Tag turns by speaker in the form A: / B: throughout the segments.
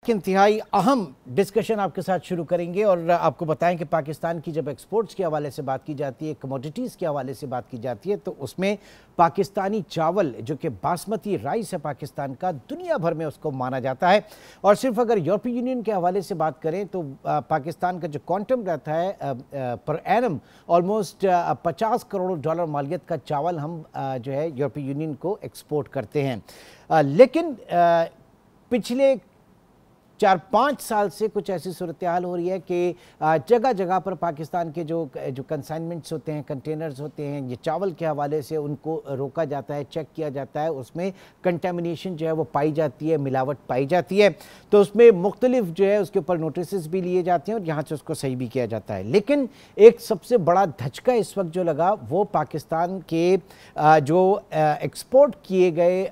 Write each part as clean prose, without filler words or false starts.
A: इंतहाई अहम डिस्कशन आपके साथ शुरू करेंगे और आपको बताएं कि पाकिस्तान की जब एक्सपोर्ट्स के हवाले से बात की जाती है, कमोडिटीज़ के हवाले से बात की जाती है, तो उसमें पाकिस्तानी चावल जो कि बासमती राइस है पाकिस्तान का, दुनिया भर में उसको माना जाता है। और सिर्फ अगर यूरोपीय यूनियन के हवाले से बात करें तो पाकिस्तान का जो क्वांटम रहता है पर एनम ऑलमोस्ट 50 करोड़ डॉलर मालियत का चावल हम जो है यूरोपीय यूनियन को एक्सपोर्ट करते हैं। लेकिन पिछले 4-5 साल से कुछ ऐसी सूरत हाल हो रही है कि जगह जगह पर पाकिस्तान के जो कंसाइनमेंट्स होते हैं, कंटेनर्स होते हैं, ये चावल के हवाले से उनको रोका जाता है, चेक किया जाता है, उसमें कंटेमिनेशन जो है वो पाई जाती है, मिलावट पाई जाती है, तो उसमें मुख्तलिफ जो है उसके ऊपर नोटिस भी लिए जाते हैं और यहाँ से उसको सही भी किया जाता है। लेकिन एक सबसे बड़ा धचका इस वक्त जो लगा वो पाकिस्तान के जो एक्सपोर्ट किए गए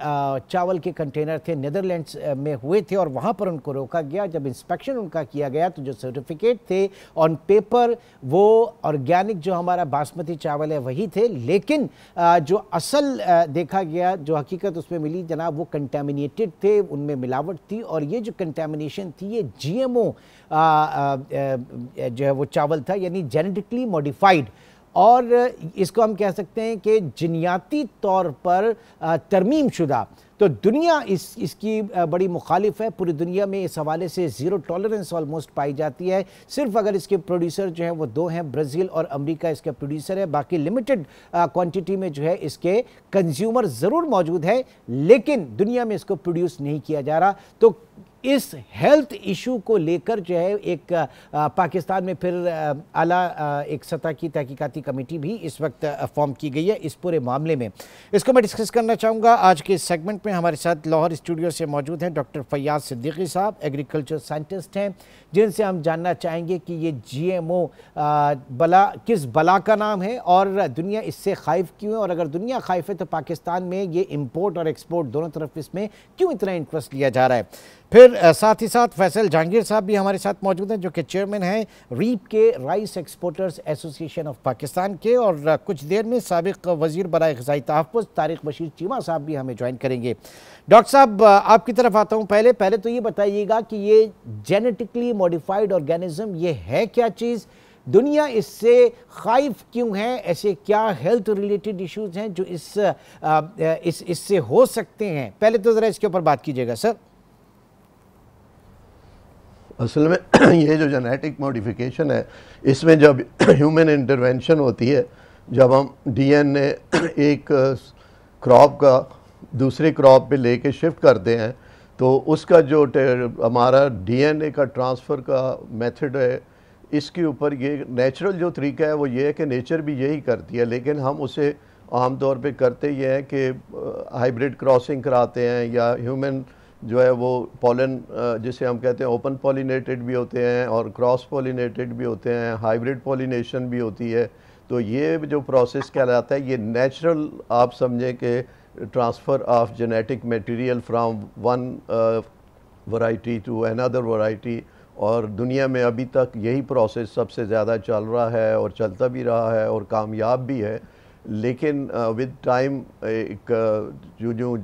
A: चावल के कंटेनर थे, नीदरलैंड्स में हुए थे और वहाँ पर उनको रोका गया। जब इंस्पेक्शन उनका किया गया तो जो सर्टिफिकेट थे ऑन पेपर वो ऑर्गेनिक जो हमारा बासमती चावल है वही थे, लेकिन जो असल देखा गया, जो हकीकत उसमें मिली जनाब, वो कंटेमिनेटेड थे, उनमें मिलावट थी। और ये जो कंटेमिनेशन थी ये जीएमओ जो है वो चावल था, यानी जेनेटिकली मॉडिफाइड, और इसको हम कह सकते हैं कि जिन्याती तौर पर तरमीम शुदा। तो दुनिया इसकी बड़ी मुखालिफ है। पूरी दुनिया में इस हवाले से ज़ीरो टॉलरेंस ऑलमोस्ट पाई जाती है। सिर्फ अगर इसके प्रोड्यूसर जो हैं वो दो हैं, ब्राज़ील और अमेरिका इसके प्रोड्यूसर है, बाकी लिमिटेड क्वांटिटी में जो है इसके कंज्यूमर ज़रूर मौजूद है, लेकिन दुनिया में इसको प्रोड्यूस नहीं किया जा रहा। तो इस हेल्थ इशू को लेकर जो है एक पाकिस्तान में फिर आला एक सतह की तहकीकाती कमेटी भी इस वक्त फॉर्म की गई है इस पूरे मामले में। इसको मैं डिस्कस करना चाहूँगा आज के इस सेगमेंट में। हमारे साथ लाहौर स्टूडियो से मौजूद हैं डॉक्टर फैयाज सिद्दीकी साहब, एग्रीकल्चर साइंटिस्ट हैं, जिनसे हम जानना चाहेंगे कि ये जीएमओ किस बला का नाम है और दुनिया इससे खाइफ क्यों है, और अगर दुनिया खाइफ है तो पाकिस्तान में ये इंपोर्ट और एक्सपोर्ट दोनों तरफ इसमें क्यों इतना इंटरेस्ट लिया जा रहा है। फिर साथ ही साथ फैसल जहांगीर साहब भी हमारे साथ मौजूद हैं, जो कि चेयरमैन हैं रीप के rice exporters association of Pakistan के, और कुछ देर में साबिक वजीर बराए ग़िज़ाई तहफ़्फ़ुज़ तारिक बशीर चीमा साहब भी हमें ज्वाइन करेंगे। डॉक्टर साहब आपकी तरफ आता हूँ। पहले तो ये बताइएगा कि ये जेनेटिकली मॉडिफाइड ऑर्गेनिज्म ये है क्या चीज़, दुनिया इससे खाइफ क्यों है, ऐसे क्या हेल्थ रिलेटेड इश्यूज हैं जो इससे हो सकते हैं? पहले तो ज़रा इसके ऊपर बात कीजिएगा सर।
B: असल में ये जो जेनेटिक मॉडिफिकेशन है, इसमें जब ह्यूमन इंटरवेंशन होती है, जब हम डीएनए एक क्रॉप का दूसरे क्रॉप पे लेके शिफ्ट करते हैं, तो उसका जो हमारा डीएनए का ट्रांसफ़र का मेथड है, इसके ऊपर ये नेचुरल जो तरीका है वो ये है कि नेचर भी यही करती है, लेकिन हम उसे आम तौर पे करते ये हैं कि हाइब्रिड क्रॉसिंग कराते हैं, या ह्यूमन जो है वो पॉलन जिसे हम कहते हैं ओपन पॉलिनेटेड भी होते हैं और क्रॉस पॉलिनेटेड भी होते हैं, हाइब्रिड पॉलिनेशन भी होती है। तो ये जो प्रोसेस कहलाता है ये नेचुरल, आप समझें कि transfer of genetic material from one variety to another variety, और दुनिया में अभी तक यही प्रोसेस सबसे ज़्यादा चल रहा है और चलता भी रहा है और कामयाब भी है। लेकिन विद टाइम एक जो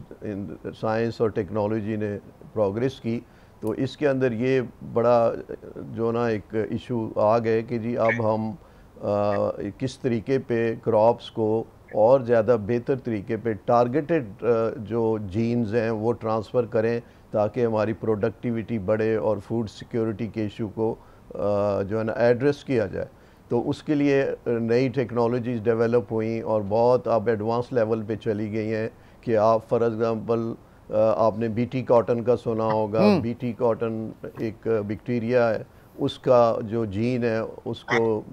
B: साइंस और टेक्नोलॉजी ने प्रोग्रेस की, तो इसके अंदर ये बड़ा जो ना एक इशू आ गए कि जी अब हम किस तरीके पे क्रॉप्स को और ज़्यादा बेहतर तरीके पे टारगेटेड जो जीन्स हैं वो ट्रांसफ़र करें ताकि हमारी प्रोडक्टिविटी बढ़े और फूड सिक्योरिटी के इशू को जो है ना एड्रेस किया जाए। तो उसके लिए नई टेक्नोलॉजीज़ डेवलप हुई और बहुत अब एडवांस लेवल पे चली गई हैं कि आप फॉर एग्ज़ाम्पल आपने बीटी कॉटन का सुना होगा। बीटी कॉटन एक बैक्टीरिया है, उसका जो जीन है उसको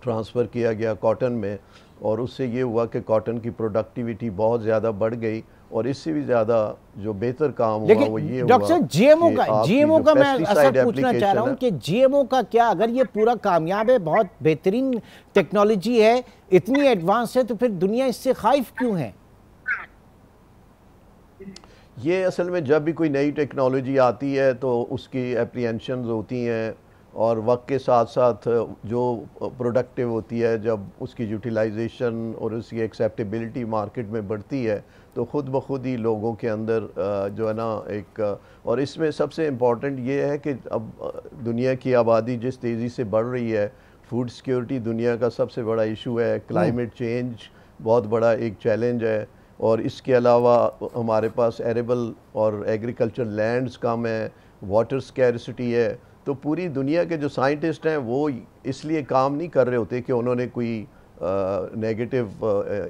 B: ट्रांसफ़र किया गया कॉटन में, और उससे ये हुआ कि कॉटन की प्रोडक्टिविटी बहुत ज़्यादा बढ़ गई, और इससे भी ज़्यादा जो बेहतर काम हुआ वो ये हुआ।
A: डॉक्टर जीएमओ का मैं असल पूछना चाह रहा हूँ कि जीएमओ का क्या, अगर ये पूरा कामयाब है, बहुत बेहतरीन टेक्नोलॉजी है, इतनी एडवांस है, तो फिर दुनिया इससे खाइफ क्यों है?
B: ये असल में जब भी कोई नई टेक्नोलॉजी आती है तो उसकी एप्रीहेंशंस होती हैं, और वक्त के साथ साथ जो प्रोडक्टिव होती है, जब उसकी यूटिलाइजेशन और उसकी एक्सेप्टेबिलिटी मार्केट में बढ़ती है तो ख़ुद ब खुद ही लोगों के अंदर जो है ना एक, और इसमें सबसे इम्पॉर्टेंट ये है कि अब दुनिया की आबादी जिस तेज़ी से बढ़ रही है, फूड सिक्योरिटी दुनिया का सबसे बड़ा इशू है, क्लाइमेट चेंज बहुत बड़ा एक चैलेंज है, और इसके अलावा हमारे पास एरेबल और एग्रीकल्चर लैंड्स कम है, वाटर स्कैरसिटी है। तो पूरी दुनिया के जो साइंटिस्ट हैं वो इसलिए काम नहीं कर रहे होते कि उन्होंने कोई नेगेटिव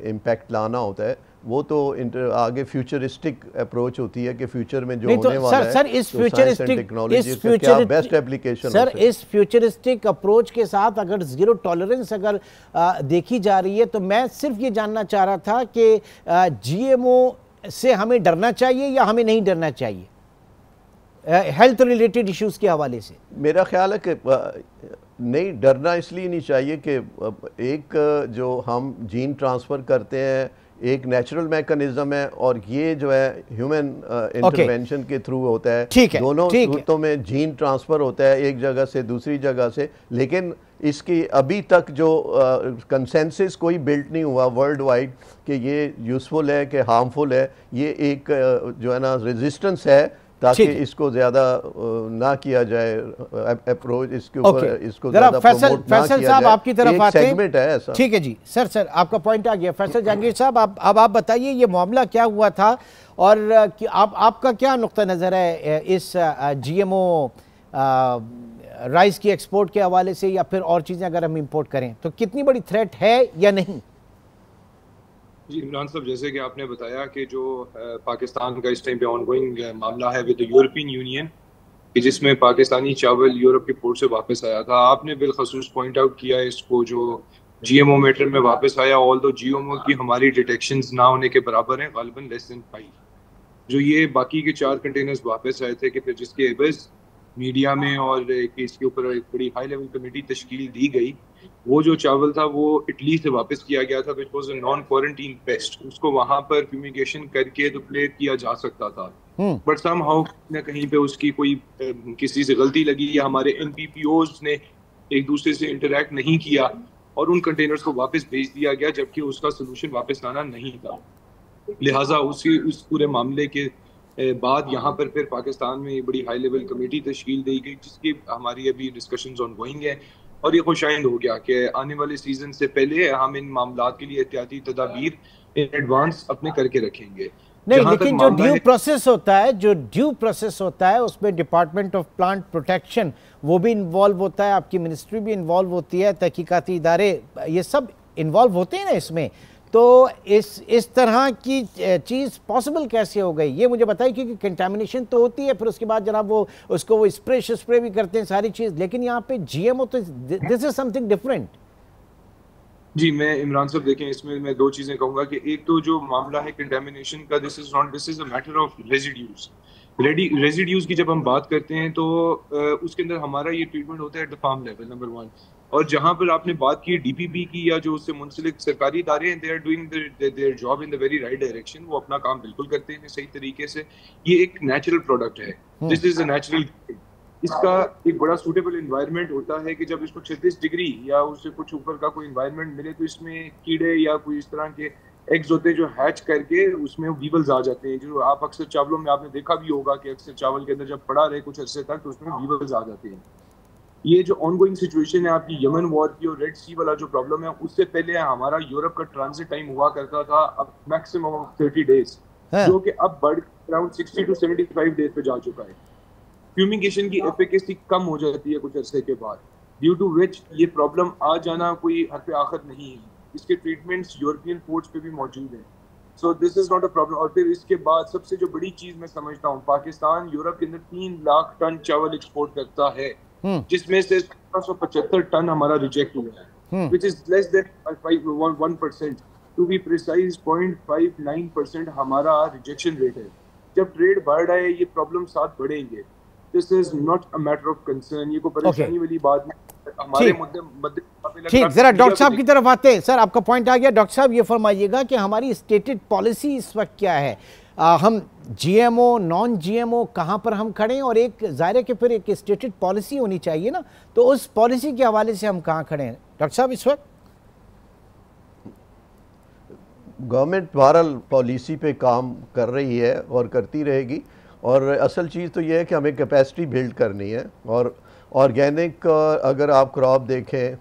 B: इम्पैक्ट लाना होता है, वो तो आगे फ्यूचरिस्टिक अप्रोच होती है कि फ्यूचर में जो होने वाला है,
A: सर इस फ्यूचरिस्टिक
B: बेस्ट एप्लीकेशन
A: सर इस फ्यूचरिस्टिक अप्रोच के साथ अगर जीरो टॉलरेंस अगर देखी जा रही है, तो मैं सिर्फ ये जानना चाह रहा था कि जीएमओ से हमें डरना चाहिए या हमें नहीं डरना चाहिए हेल्थ रिलेटेड इश्यूज के हवाले से? मेरा ख्याल है कि
B: नहीं, डरना इसलिए नहीं चाहिए कि एक जो हम जीन ट्रांसफ़र करते हैं एक नेचुरल मैकेनिज्म है, और ये जो है ह्यूमन इंटरवेंशन के थ्रू होता है। दोनों सूरतों में जीन ट्रांसफ़र होता है एक जगह से दूसरी जगह से, लेकिन इसकी अभी तक जो कंसेंसस कोई बिल्ट नहीं हुआ वर्ल्ड वाइड कि ये यूज़फुल है कि हार्मफुल है। ये एक जो है ना रेजिस्टेंस है ताकि इसको ज्यादा ना किया जाए अप्रोच इसके ऊपर, इसको ज्यादा प्रमोट ना किया जाए।
A: आपकी तरफ आते
B: सेगमेंट है ऐसा।
A: ठीक है जी सर आपका पॉइंट आ गया। फैसल जहांगीर साहब अब आप बताइए ये मामला क्या हुआ था, और आपका क्या नुक्ता नज़र है इस जीएमओ राइस की एक्सपोर्ट के हवाले से, या फिर और चीज़ें अगर हम इंपोर्ट करें तो कितनी बड़ी थ्रेट है या नहीं?
C: जी इमरान साहब, जैसे कि आपने बताया कि जो पाकिस्तान का इस टाइम पे ऑनगोइंग मामला है विद यूरोपियन यूनियन, कि जिसमें पाकिस्तानी चावल यूरोप के पोर्ट से वापस आया था, आपने बिलखसूस पॉइंट आउट किया इसको जो जीएमओ मैटर में वापस आया, ऑल दो जीएमओ की हमारी डिटेक्शंस ना होने के बराबर हैं, ग़ालिबन लेस देन 5। जो ये बाकी के 4 कंटेनर्स वापस आए थे कि फिर जिसके एवज मीडिया में और इसके ऊपर एक बड़ी हाई लेवल कमेटी तश्कील दी गई, वो जो चावल था वो इटली से वापस किया गया था, which was a non quarantine paste. उसको वहां पर फ्यूमिगेशन करके तो प्लेट किया जा सकता था, बट समहाउ न कहीं पे उसकी कोई किसी से गलती लगी, या हमारे एनपीपीओज ने एक दूसरे से इंटरेक्ट नहीं किया और उन कंटेनर्स को वापस भेज दिया गया, जबकि उसका सोल्यूशन वापस लाना नहीं था। लिहाजा उस पूरे मामले के बाद यहाँ पर फिर पाकिस्तान में बड़ी हाई लेवल कमेटी तश्कील दी गई, जिसकी हमारी अभी डिस्कशंस ऑनगोइंग है, और ये खुशाइंद हो गया कि आने वाले सीजन से पहले हम इन मामलात के लिए एहतियाती तदाबीर इन एडवांस अपने करके रखेंगे।
A: नहीं, लेकिन जो ड्यू प्रोसेस होता है उसमें डिपार्टमेंट ऑफ प्लांट प्रोटेक्शन वो भी इन्वॉल्व होता है, आपकी मिनिस्ट्री भी इन्वॉल्व होती है, तहकीकाती इदारे ये सब इन्वॉल्व होते हैं ना इसमें। तो इस तरह की चीज़ पॉसिबल कैसे हो गई ये मुझे बताइए, क्योंकि कंटामिनेशन तो होती है, फिर उसके बाद जनाब वो स्प्रे भी करते हैं सारी चीज़, लेकिन यहाँ पे जीएमओ तो दिस इज समथिंग डिफरेंट।
C: जी मैं इमरान साहब देखें, इसमें मैं 2 चीज़ें कहूँगा कि एक तो जो मामला है कंटामिनेशन का, this is a matter of residues की जब हम बात करते हैं तो उसके अंदर हमारा ये ट्रीटमेंट होता है at the farm level, number 1। और जहां पर आपने बात की डीपीपी की या जो उससे मुंसलिक सरकारी इदारे हैं, they are doing their job in the very right direction, वो अपना काम बिल्कुल करते हैं सही तरीके से। ये एक नेचुरल प्रोडक्ट है, दिस इज अ नेचुरल। इसका एक बड़ा सूटेबल इन्वायरमेंट होता है कि जब इसको 36 डिग्री या उससे कुछ ऊपर का कोई इन्वायरमेंट मिले तो इसमें कीड़े या कोई इस तरह के एग्स होते हैं जो हैच करके उसमें वीवल्स आ जाते हैं, जो आप अक्सर चावलों में आपने देखा भी होगा कि अक्सर चावल के अंदर जब पड़ा रहे कुछ अरसे तक तो उसमें वीवल्स आ जाते हैं। ये जो ऑनगोइंग सिचुएशन है आपकी यमन वॉर की और रेड सी वाला जो प्रॉब्लम है, उससे पहले हमारा यूरोप का ट्रांजिट टाइम हुआ करता था अब मैक्सिमम ऑफ 30 डेज, जो कि अब बढ़ अराउंड 60 to 75 डेज पे जा चुका है। फ्यूमिगेशन की एफिकेसी कम हो जाती है कुछ अरसे के बाद, ड्यू टू विच ये प्रॉब्लम आ जाना कोई हद पे आखिर नहीं है। इसके ट्रीटमेंट्स यूरोपियन पोर्ट्स पे भी मौजूद हैं, so this is not a problem. और फिर इसके बाद सबसे जो बड़ी चीज मैं समझता हूँ, पाकिस्तान यूरोप के अंदर 3 लाख टन चावल एक्सपोर्ट करता है, जिसमें से 1775 टन हमारा रिजेक्ट हुआ है, which is less than 1%, to be precise 0.59% हमारा रिजेक्शन रेट है। जब ट्रेड बढ़ रहा है ये प्रॉब्लम साथ बढ़ेंगे। This is not a matter of concern, ये कोई परेशानी वाली बात नहीं। हमारे मुद्दे
A: ठीक, जरा डॉक्टर साहब की तरफ आते हैं। सर आपका पॉइंट आ गया। डॉक्टर साहब ये फरमाइएगा कि हमारी स्टेटेड पॉलिसी इस वक्त क्या है? हम जीएमओ नॉन जीएमओ कहाँ पर हम खड़े हैं, और एक ज़ाहिर के फिर एक स्टेटेड पॉलिसी होनी चाहिए ना, तो उस पॉलिसी के हवाले से हम कहाँ खड़े हैं डॉक्टर साहब इस वक्त?
B: गवर्नमेंट बहरहाल पॉलिसी पे काम कर रही है और करती रहेगी, और असल चीज़ तो ये है कि हमें कैपेसिटी बिल्ड करनी है। और ऑर्गेनिक अगर आप क्रॉप देखें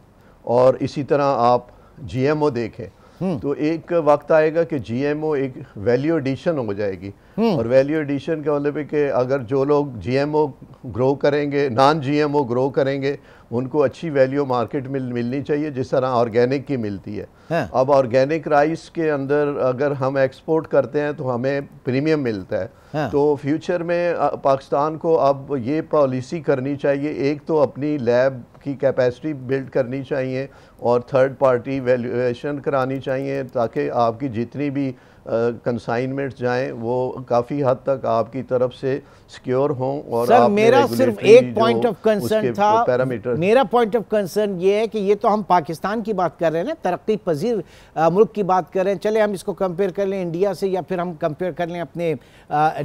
B: और इसी तरह आप जीएमओ देखें तो एक वक्त आएगा कि जीएमओ एक वैल्यू एडिशन हो जाएगी। और वैल्यू एडिशन का मतलब है कि अगर जो लोग जीएमओ ग्रो करेंगे, नॉन जीएमओ ग्रो करेंगे, उनको अच्छी वैल्यू मार्केट में मिलनी चाहिए जिस तरह ऑर्गेनिक की मिलती है।
A: हाँ।
B: अब ऑर्गेनिक राइस के अंदर अगर हम एक्सपोर्ट करते हैं तो हमें प्रीमियम मिलता है।
A: हाँ।
B: तो फ्यूचर में पाकिस्तान को अब ये पॉलिसी करनी चाहिए, एक तो अपनी लैब की कैपेसिटी बिल्ड करनी चाहिए और थर्ड पार्टी वैल्यूएशन करानी चाहिए ताकि आपकी जितनी भी कंसाइनमेंट्स जाएं वो काफ़ी हद तक आपकी तरफ से सिक्योर हों। और
A: सर मेरा सिर्फ एक पॉइंट ऑफ कंसर्न था,
B: पैरामीटर
A: मेरा पॉइंट ऑफ कंसर्न ये है कि ये तो हम पाकिस्तान की बात कर रहे हैं ना, तरक्की पजीर मुल्क की बात कर रहे हैं। चले हम इसको कंपेयर कर लें इंडिया से, या फिर हम कंपेयर कर लें अपने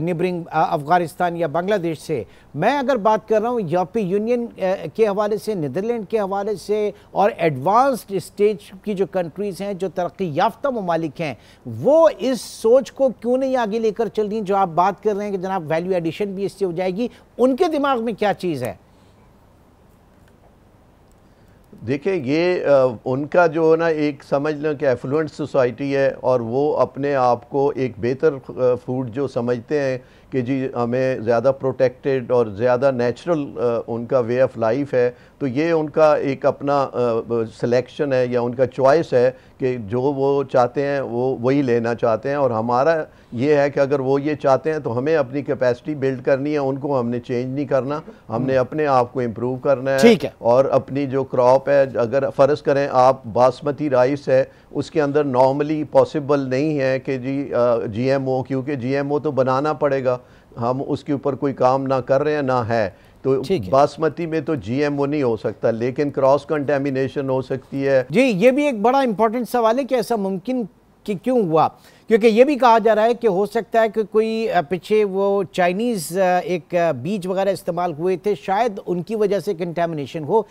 A: नेबरिंग अफगानिस्तान या बांग्लादेश से। मैं अगर बात कर रहा हूँ यूरोपीय यूनियन के हवाले से, नीदरलैंड के हवाले से, और एडवांस्ड स्टेज की जो कंट्रीज़ हैं, जो तरक्की याफ्ता ममालिक हैं, वो इस सोच को क्यों नहीं आगे लेकर चल रही? जो आप बात कर रहे हैं कि जनाब वैल्यू एडिशन भी इससे हो जाएगी, उनके दिमाग में क्या चीज़ है?
B: देखिए ये उनका जो है ना, एक समझ लें कि एफ्लुएंट सोसाइटी है और वो अपने आप को एक बेहतर फूड जो समझते हैं कि जी हमें ज़्यादा प्रोटेक्टेड और ज़्यादा नेचुरल उनका वे ऑफ लाइफ है। तो ये उनका एक अपना सिलेक्शन है या उनका चॉइस है कि जो वो चाहते हैं वो वही लेना चाहते हैं। और हमारा ये है कि अगर वो ये चाहते हैं तो हमें अपनी कैपेसिटी बिल्ड करनी है, उनको हमने चेंज नहीं करना, हमने अपने आप को इम्प्रूव करना है।
A: ठीक है।
B: और अपनी जो क्रॉप है, अगर फ़र्ज़ करें आप बासमती राइस है, उसके अंदर नॉर्मली पॉसिबल नहीं है कि जी जीएमओ, क्योंकि जीएमओ तो बनाना पड़ेगा, हम उसके ऊपर कोई काम ना कर रहे हैं ना है। तो बासमती में तो जीएमओ नहीं हो सकता, लेकिन क्रॉस कंटेमिनेशन हो सकती है।
A: जी ये भी एक बड़ा इंपॉर्टेंट सवाल है कि ऐसा मुमकिन कि क्यों हुआ, क्योंकि ये भी कहा जा रहा है कि हो सकता है कि कोई पीछे वो चाइनीज़ एक बीज वगैरह इस्तेमाल हुए थे, शायद उनकी वजह से कंटेमिनेशन हो।